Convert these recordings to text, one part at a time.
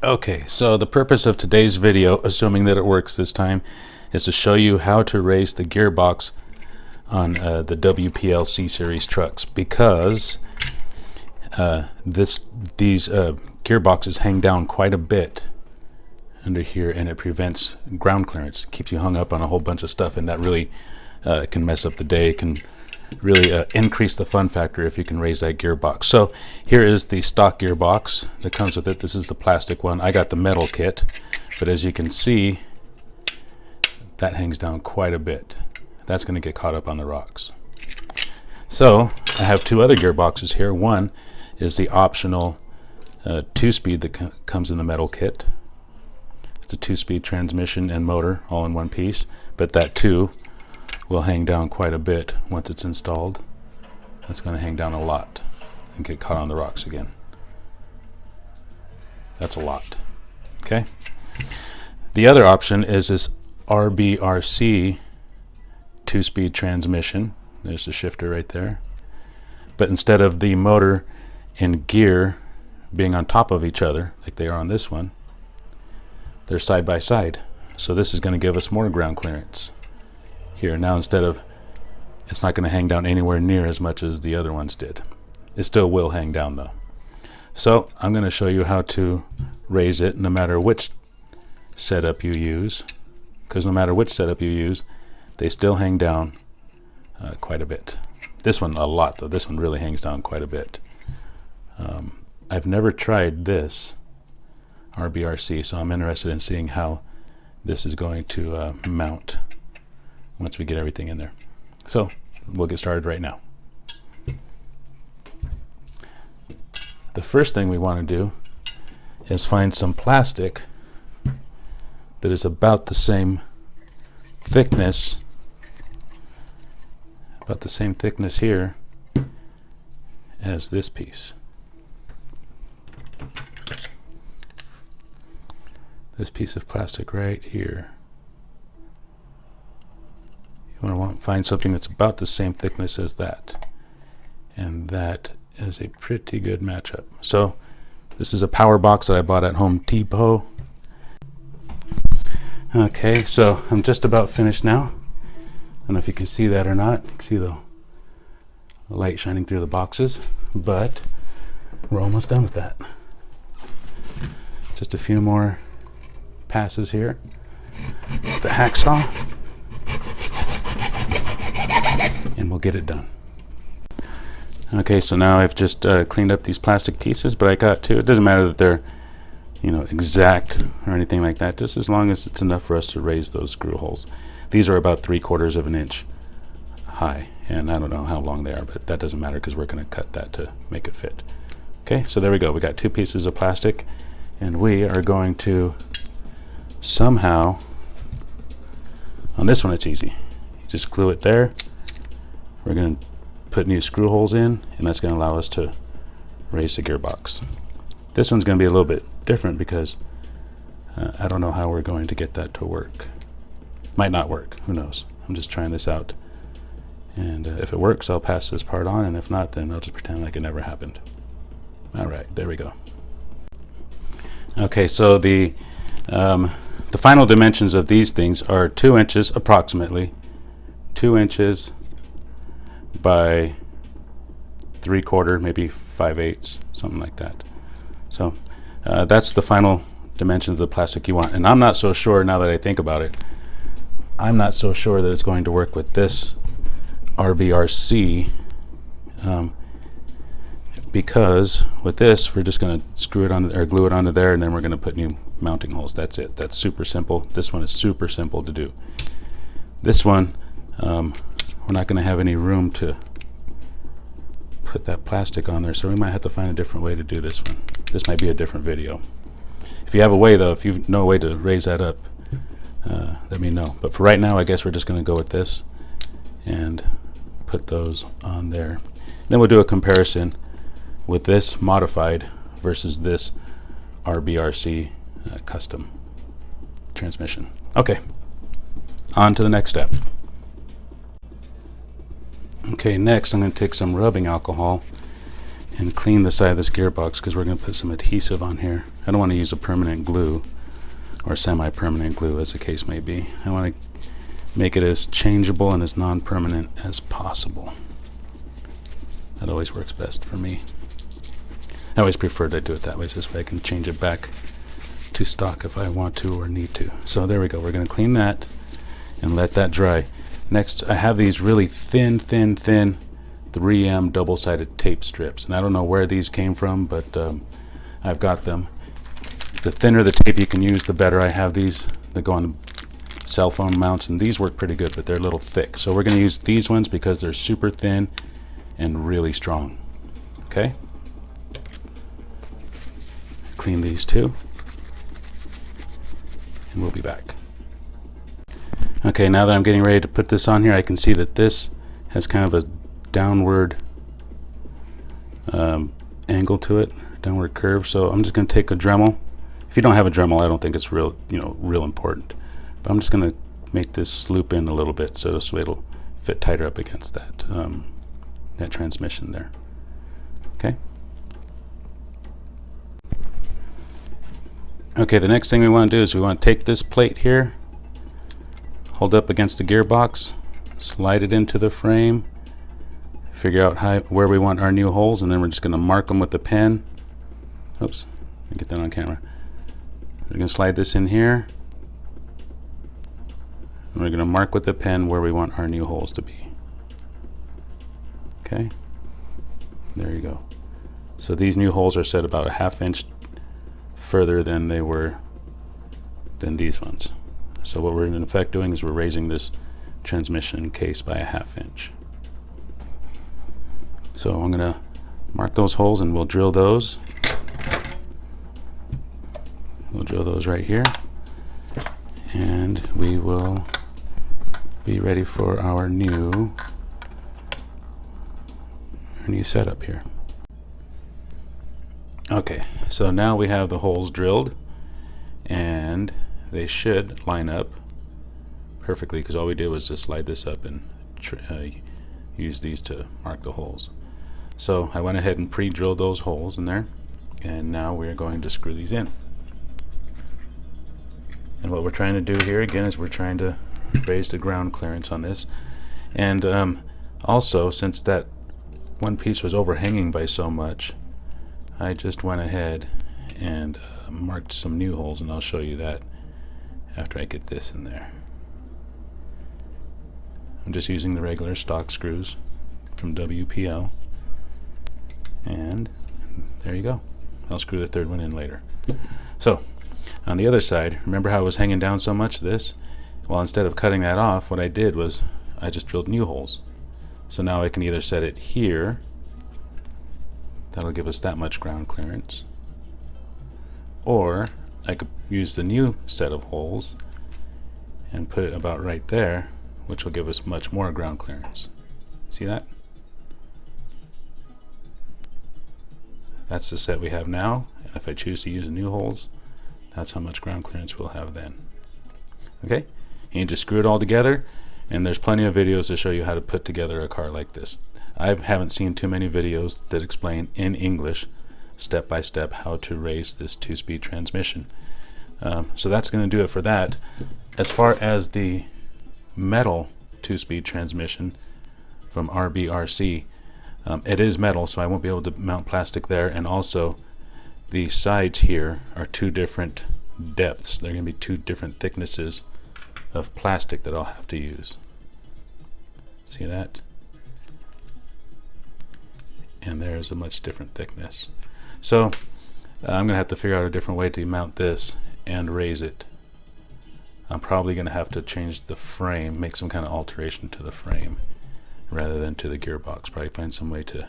Okay, so the purpose of today's video, assuming that it works this time, is to show you how to raise the gearbox on the WPL C series trucks, because these gearboxes hang down quite a bit under here, and it prevents ground clearance. It keeps you hung up on a whole bunch of stuff, and that really can mess up the day. It can really increase the fun factor if you can raise that gearbox. So here is the stock gearbox that comes with it. This is the plastic one. I got the metal kit, but as you can see, that hangs down quite a bit. That's going to get caught up on the rocks. So I have two other gearboxes here. One is the optional 2-speed that comes in the metal kit. It's a 2-speed transmission and motor all in one piece, but that too will hang down quite a bit once it's installed. That's going to hang down a lot and get caught on the rocks again. That's a lot. Okay. The other option is this RBRC 2-speed transmission. There's the shifter right there. But instead of the motor and gear being on top of each other like they are on this one, they're side by side. So this is going to give us more ground clearance here. Now instead of, it's not going to hang down anywhere near as much as the other ones did. It still will hang down though. So I'm going to show you how to raise it no matter which setup you use, because no matter which setup you use, they still hang down quite a bit. This one a lot though. This one really hangs down quite a bit. I've never tried this RBRC, so I'm interested in seeing how this is going to mount once we get everything in there. So we'll get started right now. The first thing we want to do is find some plastic that is about the same thickness, here as this piece. This piece of plastic right here. You want to find something that's about the same thickness as that, and that is a pretty good matchup. So this is a power box that I bought at Home Depot. Okay, so I'm just about finished now. I don't know if you can see that or not. You can see the light shining through the boxes, but we're almost done with that. Just a few more passes here. The hacksaw, and we'll get it done. Okay, so now I've just cleaned up these plastic pieces, but I got to, it doesn't matter that they're, you know, exact or anything like that, just as long as it's enough for us to raise those screw holes. These are about 3/4 of an inch high, and I don't know how long they are, but that doesn't matter because we're going to cut that to make it fit. Okay, so there we go. We got two pieces of plastic, and we are going to somehow, on this one it's easy. You just glue it there. We're going to put new screw holes in, and that's going to allow us to raise the gearbox. This one's going to be a little bit different because I don't know how we're going to get that to work. Might not work, who knows. I'm just trying this out, and if it works I'll pass this part on, and if not then I'll just pretend like it never happened. Alright, there we go. Okay, so the final dimensions of these things are 2 inches approximately, 2 inches by 3/4, maybe 5/8, something like that. So that's the final dimensions of the plastic you want. And I'm not so sure, now that I think about it, I'm not so sure that it's going to work with this RBRC, because with this we're just going to screw it on or glue it onto there, and then we're going to put new mounting holes. That's it. That's super simple. This one is super simple to do. This one, we're not going to have any room to put that plastic on there, so we might have to find a different way to do this one. This might be a different video. If you have a way though, if you know a way to raise that up, let me know. But for right now I guess we're just going to go with this and put those on there. Then we'll do a comparison with this modified versus this RBRC custom transmission. Okay, on to the next step. Okay, next I'm going to take some rubbing alcohol and clean the side of this gearbox because we're going to put some adhesive on here. I don't want to use a permanent glue or semi-permanent glue, as the case may be. I want to make it as changeable and as non-permanent as possible. That always works best for me. I always prefer to do it that way, so this way I can change it back to stock if I want to or need to. So there we go. We're going to clean that and let that dry. Next, I have these really thin 3M double-sided tape strips, and I don't know where these came from, but I've got them. The thinner the tape you can use, the better. I have these that go on cell phone mounts, and these work pretty good, but they're a little thick. So we're going to use these ones because they're super thin and really strong. Okay? Clean these too, and we'll be back. Okay, now that I'm getting ready to put this on here, I can see that this has kind of a downward angle to it, downward curve. So I'm just going to take a Dremel. If you don't have a Dremel, I don't think it's real important. But I'm just going to make this loop in a little bit so this way it'll fit tighter up against that that transmission there. Okay. Okay, the next thing we want to do is we want to take this plate here, hold up against the gearbox, slide it into the frame, figure out where we want our new holes, and then we're just going to mark them with the pen. Oops, let me get that on camera. We're going to slide this in here, and we're going to mark with the pen where we want our new holes to be. Okay, there you go. So these new holes are set about a 1/2 inch further than they were than these ones. So what we're in effect doing is we're raising this transmission case by a 1/2 inch. So I'm going to mark those holes and we'll drill those. We'll drill those right here, and we will be ready for our new setup here. Okay, so now we have the holes drilled, and they should line up perfectly because all we did was just slide this up and use these to mark the holes. So I went ahead and pre-drilled those holes in there, and now we're going to screw these in. And what we're trying to do here again is we're trying to raise the ground clearance on this, and also, since that one piece was overhanging by so much, I just went ahead and marked some new holes, and I'll show you that after I get this in there. I'm just using the regular stock screws from WPL, and there you go. I'll screw the third one in later. So on the other side, remember how it was hanging down so much, this? Well, instead of cutting that off, what I did was I just drilled new holes. So now I can either set it here, that'll give us that much ground clearance, or I could use the new set of holes and put it about right there, which will give us much more ground clearance. See that? That's the set we have now, and if I choose to use the new holes, that's how much ground clearance we'll have then. Okay, and you just screw it all together, and there's plenty of videos to show you how to put together a car like this. I haven't seen too many videos that explain in English step by step how to raise this 2-speed transmission. So that's going to do it for that. As far as the metal 2-speed transmission from RBRC, it is metal, so I won't be able to mount plastic there, and also the sides here are 2 different depths. They're going to be 2 different thicknesses of plastic that I'll have to use. See that? And there's a much different thickness. So I'm going to have to figure out a different way to mount this and raise it. I'm probably going to have to change the frame, make some kind of alteration to the frame rather than to the gearbox. Probably find some way to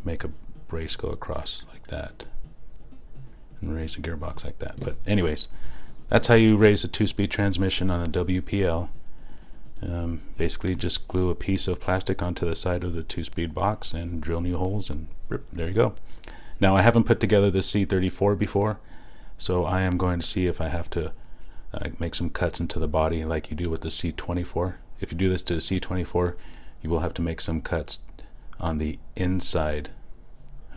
make a brace go across like that and raise the gearbox like that. But anyways, that's how you raise a 2-speed transmission on a WPL. Basically just glue a piece of plastic onto the side of the 2-speed box and drill new holes, and there you go. Now I haven't put together the C34 before, so I am going to see if I have to make some cuts into the body like you do with the C24. If you do this to the C24, you will have to make some cuts on the inside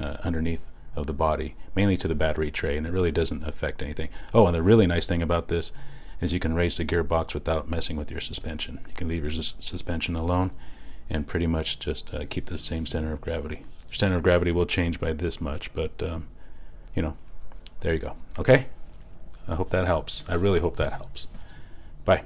underneath of the body, mainly to the battery tray, and it really doesn't affect anything. Oh, and the really nice thing about this is you can raise the gearbox without messing with your suspension. You can leave your suspension alone and pretty much just keep the same center of gravity. Your center of gravity will change by this much, but you know, there you go. Okay, I hope that helps. I really hope that helps. Bye.